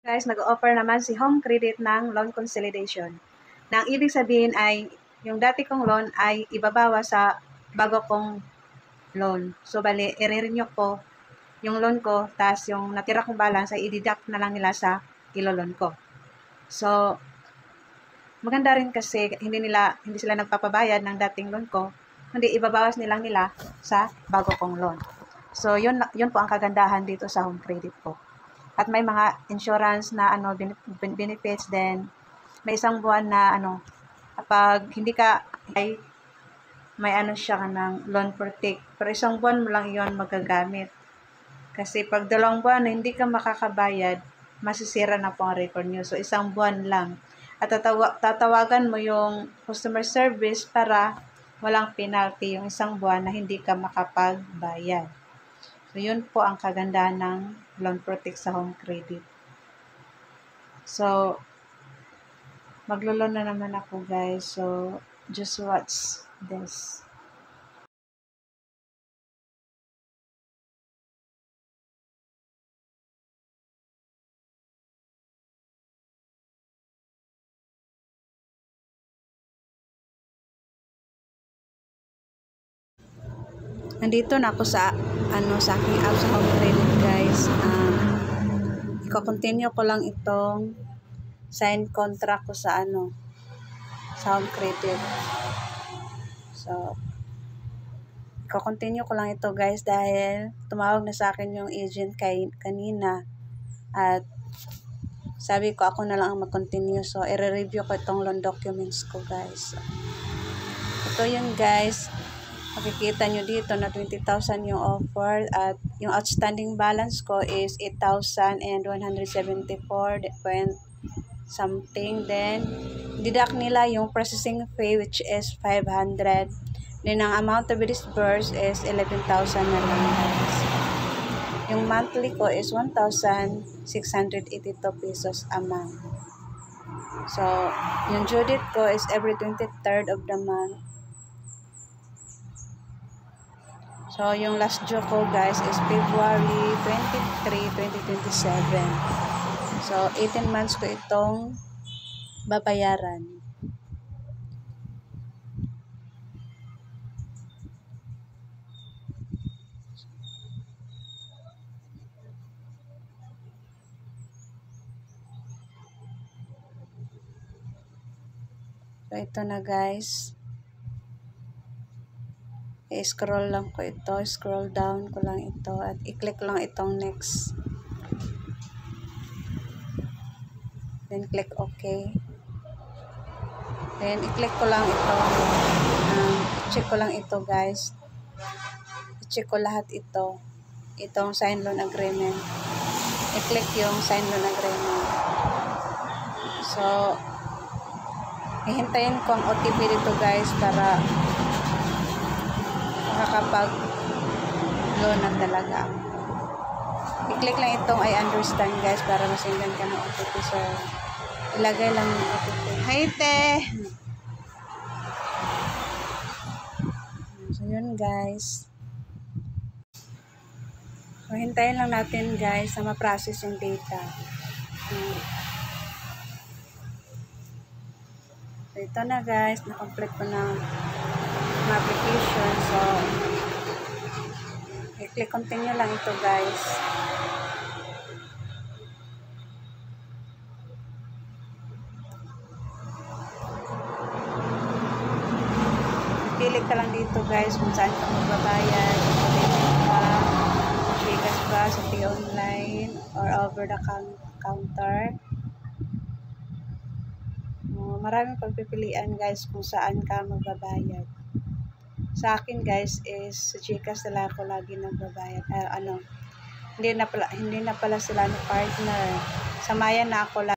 Guys, nag-offer naman si Home Credit ng loan consolidation. Nang ibig sabihin ay yung dati kong loan ay ibabawa sa bago kong loan. So, bali, i-renew ko yung loan ko, tas yung natira kong balance ay i-deduct na lang nila sa ilo-loan ko. So, maganda rin kasi hindi sila nagpapabayad ng dating loan ko, hindi ibabawas nilang nila sa bago kong loan. So, yun po ang kagandahan dito sa Home Credit po. At may mga insurance na benefits din. May isang buwan na kapag hindi ka ay may siya ng loan protect. Pero isang buwan mo lang iyon magagamit. Kasi pag 2 buwan na hindi ka makakabayad, masisira na po ang record nyo. So, isang buwan lang. At tatawagan mo yung customer service para walang penalty yung isang buwan na hindi ka makapagbayad. So, yun po ang kagandahan ng loan protect sa Home Credit. So, maglo-loan na naman ako, guys. So, just watch this. Nandito na ako sa aking app sa Home Credit, guys. Iko-continue ko lang itong sign contract ko sa sa Home Credit. So, iko-continue ko lang ito, guys, dahil tumawag na sa akin yung agent kanina at sabi ko ako na lang ang mag-continue. So, i-review ko itong loan documents ko, guys. So, ito yun, guys. Makikita nyo dito na 20,000 yung offer at yung outstanding balance ko is 8,174 point something. Then, deduct nila yung processing fee which is 500. Then, ang amount to be disbursed is 11,000 na lang, guys. Yung monthly ko is 1,682 pesos a month. So, yung due date ko is every 23rd of the month. So, yung last due ko, guys, is February 23, 2027. So, 18 months ko itong babayaran. So, ito na, guys. I-scroll lang ko ito. Scroll down ko lang ito. At i-click lang itong next. Then, click OK. Then, i-click ko lang ito. I-check ko lang ito, guys. I-check ko lahat ito. Itong sign loan agreement. I-click yung sign loan agreement. So, hihintayin ko ang OTP dito, guys, para makakapag-loan na talaga. I-click lang itong I understand, guys, para masindan ka ng OTP. So, ilagay lang yung OTP. Hi, te! So, yun, guys. So, hintayin lang natin, guys, na ma-process yung data. So, ito na, guys. Na-complete ko ng application. So, i-click continue lang ito, guys. Pili ka lang dito, guys, kung saan ka magbabayad. Gcash ba, sa Pay Online, or over the counter. Maraming pagpipilian, guys, kung saan ka magbabayad. Sa akin, guys, is sa Gcash na ako lagi nagbabayad. Hindi na pala sila ng partner. Sa Maya na ako